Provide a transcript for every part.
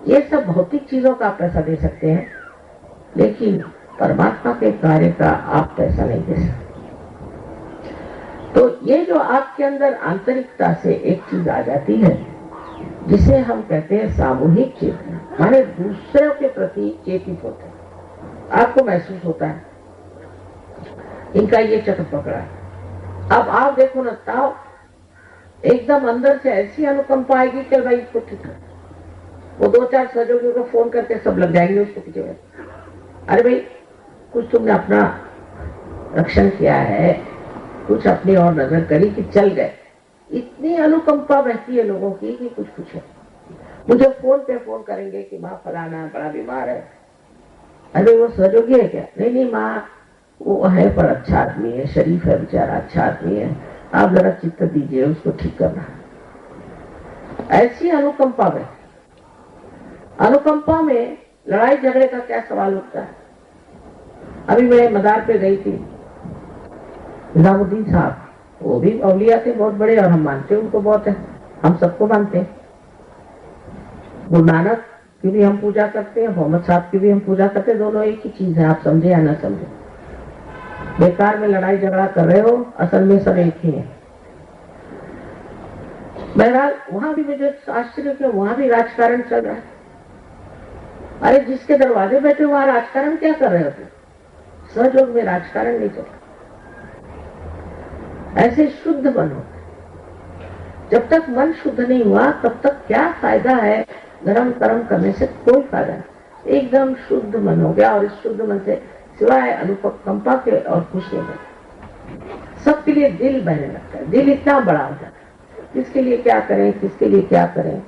ये सब भौतिक चीजों का आप पैसा दे सकते हैं, लेकिन परमात्मा के कार्य का आप पैसा नहीं दे सकते। तो ये जो आपके अंदर आंतरिकता से एक चीज आ जाती है जिसे हम कहते हैं सामूहिक चेतना, माने दूसरों के प्रति चेतित होते हैं, आपको महसूस होता है इनका ये चक्र पकड़ा है। अब आप देखो ना, ताओ एकदम अंदर से ऐसी अनुकंपा आएगी कि भाई इसको ठीक कर, वो 2-4 सहयोगियों को फोन करके सब लग जाएंगे उसको पीछे। अरे भाई कुछ तुमने अपना रक्षण किया है, कुछ अपनी और नजर करी कि चल गए। इतनी अनुकंपा बहती है लोगों की कि कुछ पूछो। मुझे फोन पे फोन करेंगे कि माँ फलाना बड़ा बीमार है। अरे वो सहयोगी है क्या? नहीं नहीं माँ वो है पर अच्छा आदमी है, शरीफ है बेचारा, अच्छा आदमी है, आप जरा चित्त दीजिए उसको ठीक करना। ऐसी अनुकंपा में, अनुकंपा में लड़ाई झगड़े का क्या सवाल उठता है। अभी मैं मदार पे गई थी, निजामुद्दीन साहब, वो भी औलिया थे बहुत बड़े और हम मानते उनको बहुत है, हम सबको मानते हैं। गुरु नानक की भी हम पूजा करते हैं, मोहम्मद साहब की भी हम पूजा करते हैं, दोनों एक ही चीज है, आप समझे या ना समझे। बेकार में लड़ाई झगड़ा कर रहे हो, असल में सब एक ही है। बहरहाल वहां भी मुझे आश्चर्य किया, वहां भी राजकारण चल रहा है। अरे जिसके दरवाजे बैठे वहां राजकारण क्या कर रहे होते? सहयोग में राजकारण नहीं चल रहा। ऐसे शुद्ध बनो। जब तक मन शुद्ध नहीं हुआ तब तक क्या फायदा है धर्म कर्म करने से? कोई फायदा नहीं। एकदम शुद्ध मन हो गया और इस शुद्ध मन से सिवाय अनुकंपा के और कुछ नहीं बनता। सबके लिए दिल बहने लगता है, दिल इतना बड़ा हो जाता है, किसके लिए क्या करें, किसके लिए क्या करें।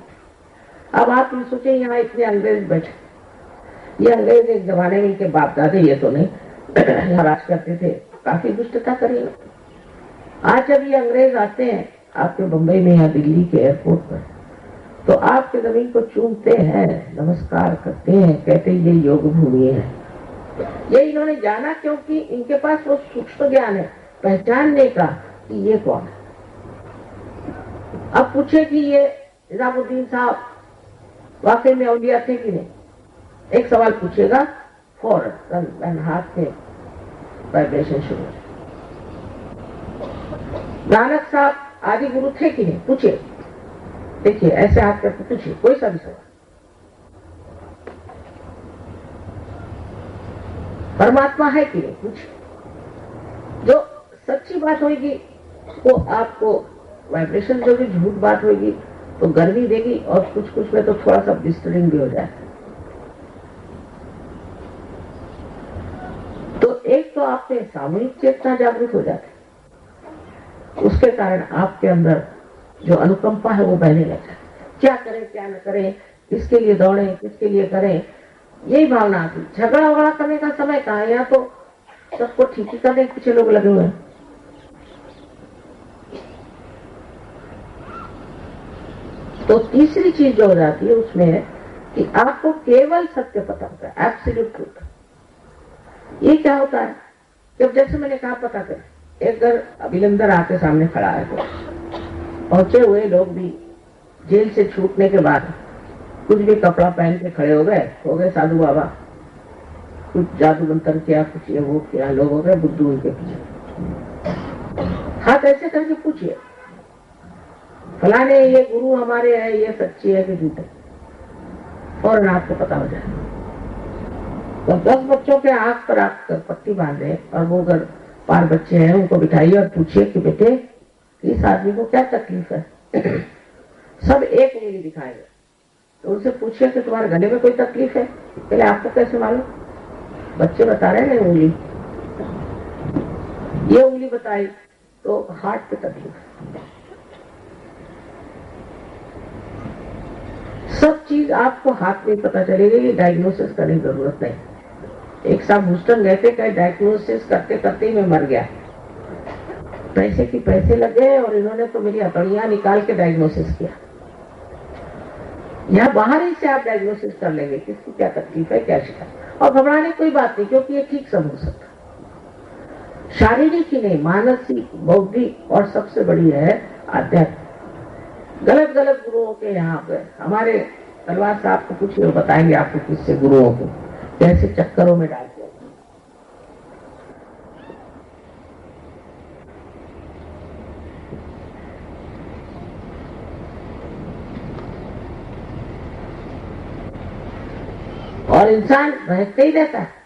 अब आप ये सोचे यहाँ इतने अंग्रेज बैठे, ये अंग्रेज एक जमाने में इनके बाप दादे ये तो नहीं राज करते थे, काफी दुष्टता करी। आज जब ये अंग्रेज आते हैं आपके बंबई में या दिल्ली के एयरपोर्ट पर, तो आपके जमीन को चूमते हैं, नमस्कार करते हैं, कहते हैं ये योग भूमि है। ये इन्होंने जाना क्योंकि इनके पास वो सूक्ष्म ज्ञान है पहचानने का कि ये कौन है। अब पूछे कि ये निजामुद्दीन साहब वाकई में औलिया थे कि नहीं, एक सवाल पूछेगा, फौरन हाथ में वाइब्रेशन शुरू। नानक साहब आदि गुरु थे कि नहीं, पूछिए, देखिए ऐसे हाथ करके पूछिए कोई सा भी सवाल। परमात्मा है कि नहीं, पूछिए। जो सच्ची बात होगी वो आपको वाइब्रेशन, जो भी झूठ बात होगी तो गर्मी देगी और कुछ कुछ में तो थोड़ा सा डिस्टर्बिंग भी हो जाए। तो एक तो आपके सामूहिक चेतना जागृत हो जाती है, उसके कारण आपके अंदर जो अनुकंपा है वो बहने लगता है। क्या करें क्या न करें, किसके लिए दौड़ें, किसके लिए करें, यही भावना आती। झगड़ा वगड़ा करने का समय कहाँ है, यहाँ तो सबको ठीक ही करने के पीछे लोग लगे हुए हैं। तो तीसरी चीज जो हो जाती है उसमें है कि आपको केवल सत्य पता होता है, एब्सोल्यूट ट्रूथ। ये क्या होता है, जब जैसे मैंने कहा पता करें, एक घर अभिनंदन आके सामने खड़ा है, तो पहुंचे हुए लोग भी जेल से छूटने के बाद कुछ भी कपड़ा पहन के खड़े हो गए साधु बाबा, कुछ जादू मंत्र किया, कुछ ये वो किया, लोग हो गए बुद्धू उनके पीछे। हाथ ऐसे करके पूछिए, फलाने ये गुरु हमारे हैं, ये सच्ची है कि झूठे, और आपको पता हो जाए। तो 10 बच्चों के आंख पर आप पट्टी बांधे और वो अगर 5 बच्चे हैं उनको बिठाइए और पूछिए कि बेटे इस आदमी को क्या तकलीफ है। सब एक उंगली दिखाएंगे, तो उनसे पूछिए कि तुम्हारे गले में कोई तकलीफ है, पहले आपको कैसे मालूम? बच्चे बता रहे हैं उंगली, ये उंगली बताई तो हार्ट पे तकलीफ। सब चीज आपको हाथ में पता चलेगी, ये डायग्नोसिस करने की जरूरत नहीं। एक साहब ह्यूस्टन गए थे, कहीं डायग्नोसिस करते करते ही मैं मर गया, पैसे की पैसे लगे और इन्होंने तो मेरी हथौड़ियां निकाल के डायग्नोसिस किया। यहाँ बाहर ही से आप डायग्नोसिस कर लेंगे किसकी क्या तकलीफ है, क्या शिकायत, और घबराने कोई बात नहीं, क्योंकि ये ठीक सब हो सकता। शारीरिक ही नहीं, मानसिक, बौद्धिक और सबसे बड़ी है आध्यात्मिक। गलत गलत गुरुओं के यहाँ पे हमारे तलवार से आपको कुछ नहीं बताएंगे, आपको किससे गुरुओं को कैसे चक्करों में डालते हैं। और इंसान बहकते ही रहता है।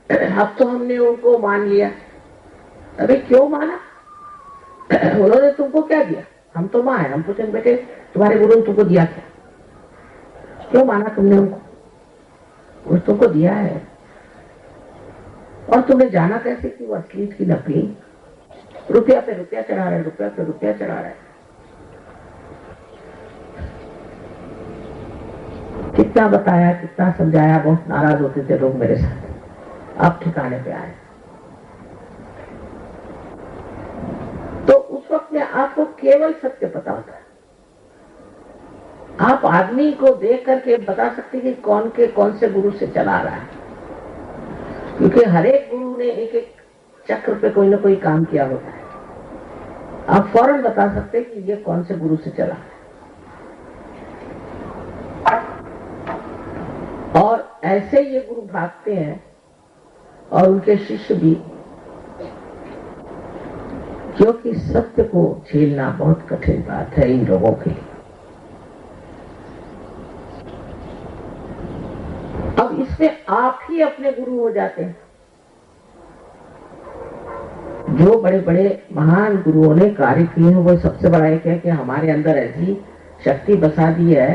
अब तो हमने उनको मान लिया। अरे क्यों माना? उन्होंने तुमको क्या दिया? हम तो मां है। हम पूछेंगे बेटे तुम्हारे गुरु ने तुमको दिया क्या? क्यों माना तुमने उनको? वो तुमको दिया है। और तुमने जाना कैसे कि वो असली की नकली? रुपया पे रुपया चढ़ा रहे, रुपया पे रुपया चढ़ा रहे। कितना बताया, कितना समझाया, बहुत नाराज होते थे लोग मेरे साथ। आप ठिकाने पे आए तो उस वक्त में आपको केवल सत्य पता होता है। आप आदमी को देख करके बता सकते कि कौन से गुरु से चला रहा है, क्योंकि हर एक गुरु ने एक एक चक्र पे कोई ना कोई काम किया होता है। आप फौरन बता सकते कि ये कौन से गुरु से चला है। और ऐसे ये गुरु भागते हैं और उनके शिष्य भी, क्योंकि सत्य को झेलना बहुत कठिन बात है इन लोगों के लिए। अब इसमें आप ही अपने गुरु हो जाते हैं। जो बड़े बड़े महान गुरुओं ने कार्य किए हैं, वो सबसे बड़ा एक है कि हमारे अंदर ऐसी शक्ति बसा दी है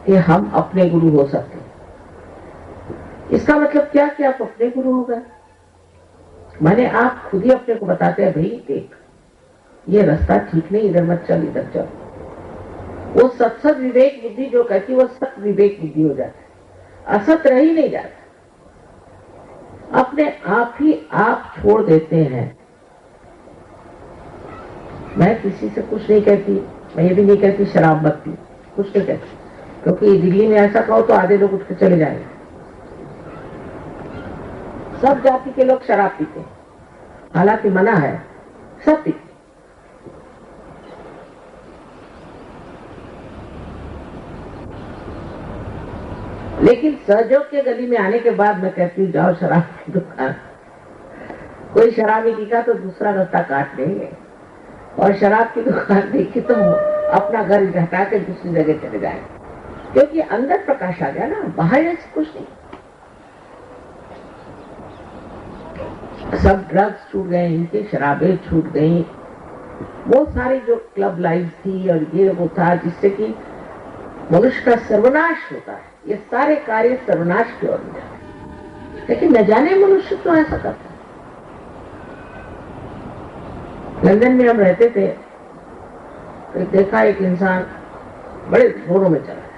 कि हम अपने गुरु हो सकते हैं। इसका मतलब क्या कि आप अपने गुरु हो गए। माने आप खुद ही अपने को बताते हैं, भाई देख ये रास्ता ठीक नहीं, इधर मत चल, इधर चल। वो सत्सद विवेक बुद्धि जो कहती, वो सत विवेक बुद्धि हो जाती है, असत रह ही नहीं जाता। अपने आप ही आप छोड़ देते हैं। मैं किसी से कुछ नहीं कहती, मैं ये भी नहीं कहती शराब मत पी, कुछ नहीं कहती, क्योंकि दिल्ली में ऐसा कहो तो आधे लोग उठ के चले जाएंगे। सब जाति के लोग शराब पीते हैं, हालांकि मना है, सब पीते। लेकिन सहयोग के गली में आने के बाद मैं कहती हूँ जाओ शराब की दुकान। कोई शराबी दिखा तो दूसरा रास्ता काट देंगे, और शराब की दुकान देखी तो अपना घर हटा के दूसरी जगह चले जाए, क्योंकि अंदर प्रकाश आ गया ना, बाहर से कुछ नहीं। सब ड्रग्स छूट गए, इनकी शराबें छूट गई, वो सारी जो क्लब लाइफ थी और ये वो था जिससे कि मनुष्य का सर्वनाश होता है। ये सारे कार्य सर्वनाश की ओर जाते हैं, लेकिन न जाने मनुष्य तो ऐसा करता है। लंदन में हम रहते थे तो देखा एक इंसान बड़े जोरों में चला है,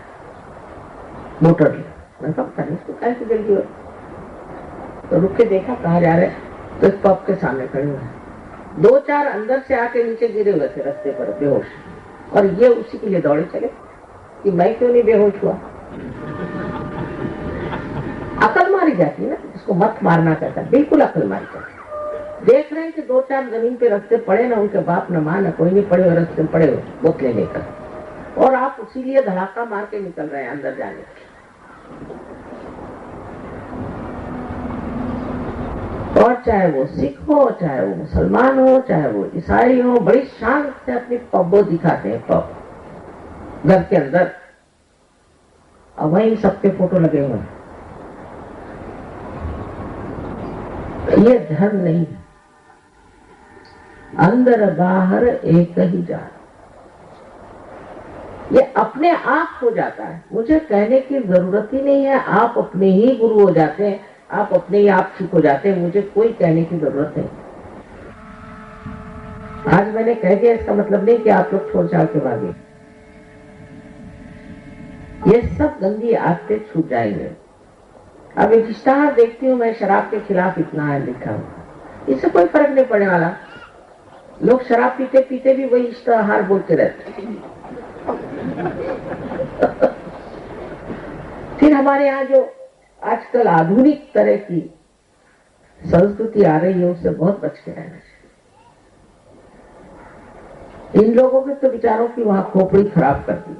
मोटर लिया। मैं कहा पता नहीं इसको कैसे जल्दी हो, तो रुक के देखा कहाँ जा रहे, तो एक पब के सामने खड़े हुए हैं। 2-4 अंदर से आके नीचे गिरे हुए थे रास्ते पर बेहोश, और ये उसी के लिए दौड़े चले कि मैं क्यों नहीं बेहोश हुआ। अकल मारी जाती है ना, इसको मत मारना कहता है, बिल्कुल अकल मारी जाती है। देख रहे हैं कि 2-4 जमीन पे रस्ते पड़े ना, उनके बाप न मां न कोई नहीं पड़े हुए रास्ते पड़े हुए बोतलें लेकर, और आप उसीलिए धड़ाका मार के निकल रहे हैं अंदर जाने के। और चाहे वो सिख हो, चाहे वो मुसलमान हो, चाहे वो ईसाई हो, बड़ी शान से अपनी पब्बो दिखाते हैं, पब घर के अंदर, और वहीं सबके फोटो लगे हुए हैं। ये धर्म नहीं है, अंदर बाहर एक ही जान। ये अपने आप हो जाता है, मुझे कहने की जरूरत ही नहीं है। आप अपने ही गुरु हो जाते हैं, आप अपने ही आप ठीक हो जाते हैं, मुझे कोई कहने की जरूरत नहीं। आज मैंने कह दिया इसका मतलब नहीं कि आप लोग छोड़ छाड़ के भागे। ये सब गंदी आदतें छूट जाएंगे। अब एक इश्तहार देखती हूँ मैं, शराब के खिलाफ इतना है लिखा हुआ, इससे कोई फर्क नहीं पड़ने वाला। लोग शराब पीते पीते भी वही इश्तहार बोलते रहते। फिर हमारे यहाँ जो आजकल आधुनिक तरह की संस्कृति आ रही है, उससे बहुत बच के रहना चाहिए। इन लोगों के तो विचारों की वहां खोपड़ी खराब कर दी।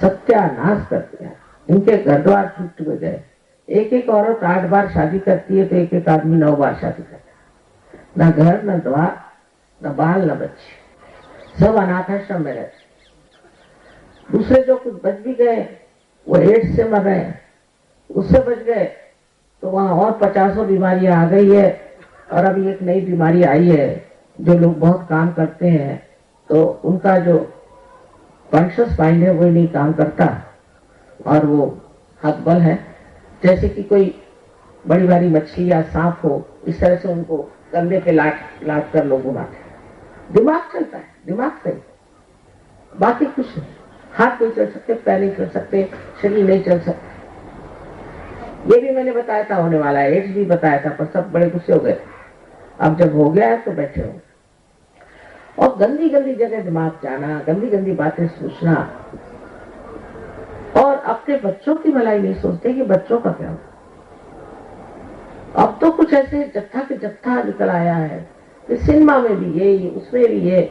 सत्यानाश कर दिया। इनके घर द्वार टूट गए। एक एक औरत 8 बार शादी करती है तो एक एक आदमी 9 बार शादी करता है। न घर न द्वार, न बाल न बच्चे, सब अनाथ आश्रम में रहते। दूसरे जो कुछ बच भी गए वो एड्स से मर रहे हैं, उससे बच गए तो वहां और 50 बीमारियां आ गई है। और अभी एक नई बीमारी आई है, जो लोग बहुत काम करते हैं तो उनका जो कॉन्शियस माइंड है वो नहीं काम करता और वो हक बल है। जैसे कि कोई बड़ी बड़ी मछली या सांप हो, इस तरह से उनको कंधे पे लाट कर लोग उड़ाते हैं। दिमाग चलता है, दिमाग सही, बाकी कुछ नहीं। हाथ नहीं चल सकते, पैर नहीं चल सकते, शरीर नहीं चल सकता। ये भी मैंने बताया था होने वाला है, एड्स भी बताया था, पर सब बड़े गुस्से हो गए। अब जब हो गया है तो बैठे हो। और गंदी गंदी जगह दिमाग जाना, गंदी गंदी बातें सोचना, और अपने बच्चों की भलाई नहीं सोचते कि बच्चों का क्या हो। अब तो कुछ ऐसे जत्था के जत्था निकल आया है, सिनेमा में भी ये, उसमें भी ये,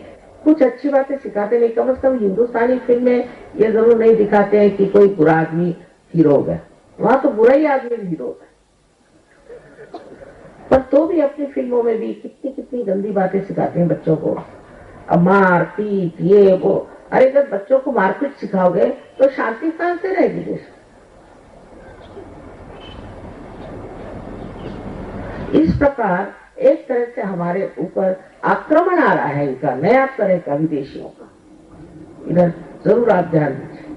कुछ अच्छी बातें सिखाते नहीं। कम से कम हिंदुस्तानी फिल्म में ये जरूर नहीं दिखाते हैं कि कोई बुरा आदमी हीरो हो गया, वहां तो बुरा ही आदमी हीरो होता है। पर तो भी अपनी फिल्मों में भी कितनी कितनी गंदी बातें सिखाते हैं बच्चों को। अब मार पीट ये वो, अरे जब बच्चों को मारपीट सिखाओगे तो शांति कहां से रहेगी देश। इस प्रकार एक तरह से हमारे ऊपर आक्रमण आ रहा है इनका, नया तरह का, विदेशियों का। इधर जरूर आप ध्यान दीजिए।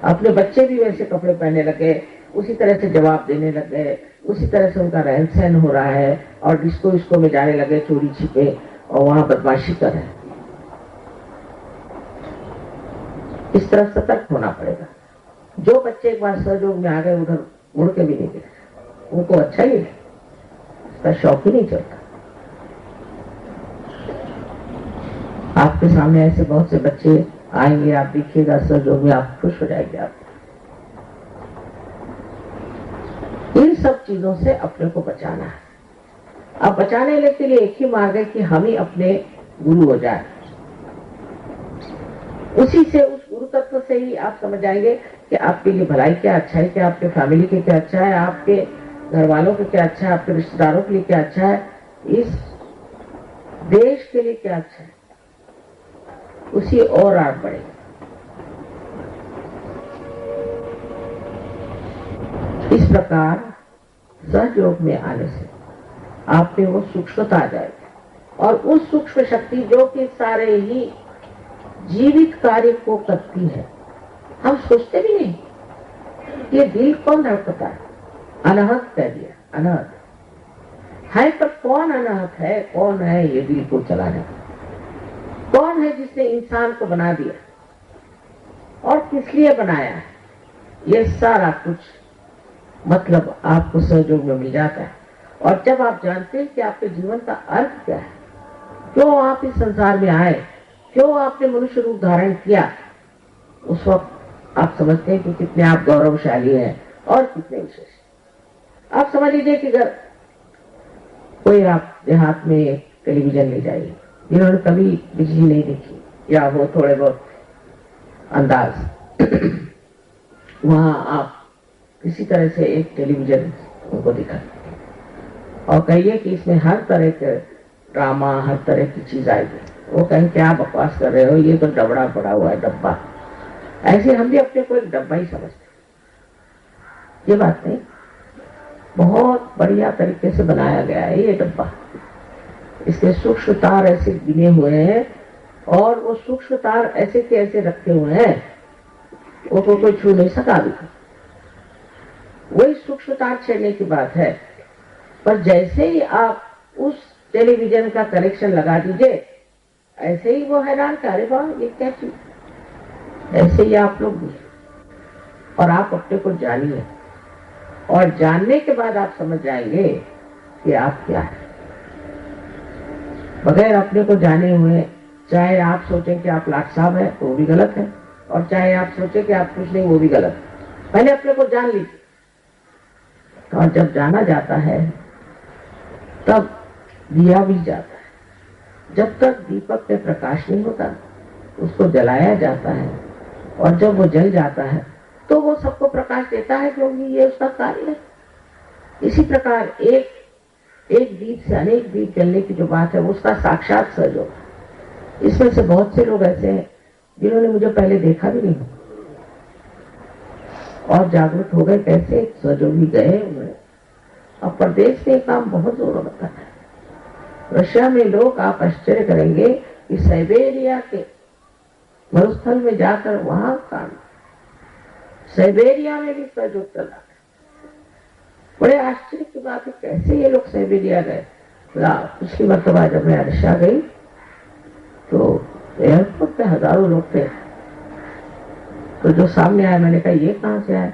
अपने बच्चे भी वैसे कपड़े पहनने लगे, उसी तरह से जवाब देने लगे, उसी तरह से उनका रहन सहन हो रहा है, और डिस्को विस्को में जाने लगे चोरी छिपे और वहां बदमाशी कर रहे हैं। इस तरह सतर्क होना पड़ेगा। जो बच्चे एक बार सहयोग में आ गए उधर मुड़ के भी नहीं गए, उनको अच्छा ही है, उसका शौक ही नहीं चलता। आपके सामने ऐसे बहुत से बच्चे आएंगे, आप देखिएगा सहयोग में, आप खुश हो जाएंगे। आप इन सब चीजों से अपने को बचाना है। अब बचाने के लिए एक ही मार्ग है कि हम ही अपने गुरु हो जाए। उसी से, उस गुरु तत्व से ही आप समझ जाएंगे कि आपके लिए भलाई क्या अच्छा है, क्या आपके फैमिली के क्या अच्छा है, आपके घर वालों के क्या अच्छा है, आपके रिश्तेदारों के लिए क्या अच्छा है, इस देश के लिए क्या अच्छा है। उसी और आगे बढ़ेगा। इस प्रकार सहयोग में आने से आप में वो सूक्ष्मता आ जाएगी, और उस सूक्ष्म शक्ति जो कि सारे ही जीवित कार्य को करती है। हम सोचते भी नहीं, ये दिल कौन धड़कता है, अनाहत कह दिया, अनाहत है। पर कौन अनाहत है, कौन है ये दिल को चलाने वाला, कौन है जिसने इंसान को बना दिया और किस लिए बनाया है, ये सारा कुछ मतलब आपको सहयोग में मिल जाता है। और जब आप जानते हैं कि आपके जीवन का अर्थ क्या है, क्यों आप इस संसार में आए, क्यों आपने मनुष्य रूप धारण किया, उस वक्त आप समझते हैं कि कितने आप गौरवशाली हैं और कितने विशेष। आप समझ लीजिए कि अगर कोई आप देहात में टेलीविजन ले जाइए, जिन्होंने कभी बिजली नहीं देखी या वो थोड़े बहुत अंदाज, वहां आप किसी तरह से एक टेलीविजन उनको दिखा और कहिए कि इसमें हर तरह के ड्रामा, हर तरह की चीज आएगी, वो कहें क्या बकवास कर रहे हो, ये तो डबड़ा पड़ा हुआ है, डब्बा। ऐसे हम भी अपने को एक डब्बा ही समझते। ये बात नहीं, बहुत बढ़िया तरीके से बनाया गया है ये डब्बा। इसके सूक्ष्म तार ऐसे गिने हुए हैं और वो सूक्ष्म तार ऐसे के ऐसे रखे हुए हैं, वो कोई छू नहीं सका अभी। वही सूक्ष्म तार छेड़ने की बात है। पर जैसे ही आप उस टेलीविजन का कनेक्शन लगा दीजिए, ऐसे ही वो हैरान का, अरे वाह ये क्या चीज। ऐसे ही आप लोग भी, और आप अपने को जानिए, और जानने के बाद आप समझ जाएंगे कि आप क्या है। बगैर अपने को जाने हुए, चाहे आप सोचें कि आप लाट साहब है तो वो भी गलत है, और चाहे आप सोचें कि आप कुछ नहीं, वो भी गलत है। पहले अपने को जान लीजिए, और जब जाना जाता है तब दिया भी जाता है। जब तक दीपक में प्रकाश नहीं होता उसको जलाया जाता है, और जब वो जल जाता है तो वो सबको प्रकाश देता है, क्योंकि ये उसका कार्य है। इसी प्रकार एक दीप से अनेक दीप जलने की जो बात है, उसका साक्षात सहयोग। इसमें से बहुत से लोग ऐसे हैं जिन्होंने मुझे पहले देखा भी नहीं और जागरूक हो गए। कैसे? सहयोगी गए उन्होंने। अब प्रदेश में काम बहुत जोरों का है। रशिया में लोग, आप आश्चर्य करेंगे कि साइबेरिया के मरुस्थल में जाकर वहां काम, साइबेरिया में भी सहयोग चला। बड़े आश्चर्य की बात है, कैसे ये लोग साइबेरिया गए। पिछली मरतबा जब मैं रशिया गई तो एयरपोर्ट पे हजारों लोग थे। तो जो सामने आया, मैंने कहा ये कहां से आया?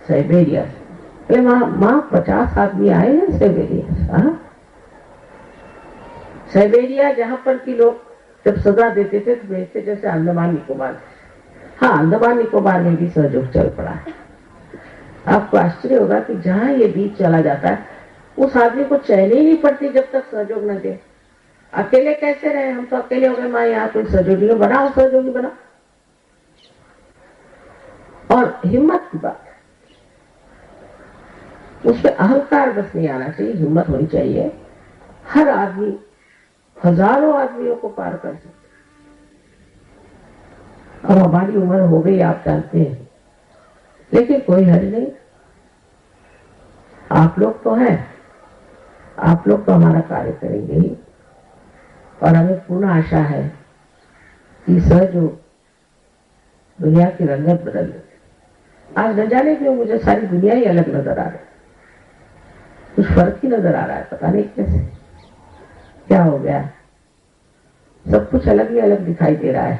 साइबेरिया से। माँ 50 आदमी आए हैं साइबेरिया से। साइबेरिया जहां पर कि लोग जब सजा देते थे तो भेजते, जैसे अंडमान निकोबार। हाँ, अंडमान निकोबार में भी सहयोग चल पड़ा है। आपको आश्चर्य होगा कि जहां ये बीच चला जाता है उस आदमी को चैन ही नहीं पड़ती जब तक सहयोग न दे। अकेले कैसे रहे? हम तो अकेले हो गए, माँ यहाँ कोई सहयोगी बनाओ, सहयोगी बनाओ। और हिम्मत की बात है, उसमें अहंकार बस नहीं आना चाहिए, हिम्मत होनी चाहिए। हर आदमी हजारों आदमियों को पार कर सकते। अब हमारी उम्र हो गई, आप जानते हैं, लेकिन कोई हर्ज नहीं। आप लोग तो हैं, आप लोग तो हमारा कार्य करेंगे ही। और हमें पूर्ण आशा है कि सहयोग दुनिया की रंगत बदल देते। आज न जाने क्यों मुझे सारी दुनिया ही अलग नजर आ रही है, कुछ फर्क ही नजर आ रहा है, पता नहीं कैसे, क्या हो गया। सब कुछ अलग ही अलग दिखाई दे रहा है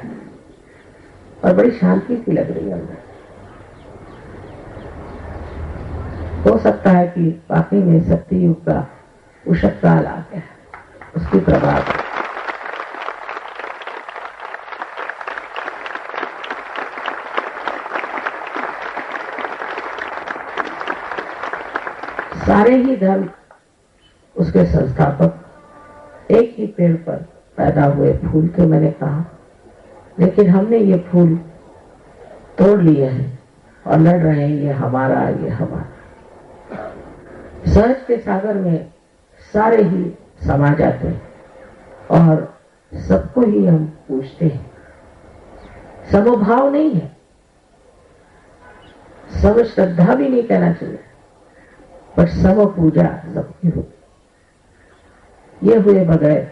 और बड़ी शांति सी लग रही है अंदर। हो सकता है कि वाकई में सत्य युग का उषक काल आ गया, उसकी प्रभाव। सारे ही धर्म, उसके संस्थापक एक ही पेड़ पर पैदा हुए फूल थे, मैंने कहा। लेकिन हमने ये फूल तोड़ लिए हैं और लड़ रहे हैं, ये हमारा, ये हमारा। सहज के सागर में सारे ही समा जाते हैं और सबको ही हम पूछते हैं। समभाव नहीं है, सब श्रद्धा भी नहीं कहना चाहिए, पर सब पूजा सबकी हो। ये हुए बगैर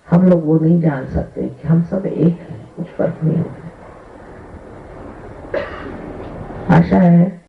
हम लोग वो नहीं जान सकते कि हम सब एक हैं, कुछ फर्क नहीं होता। आशा है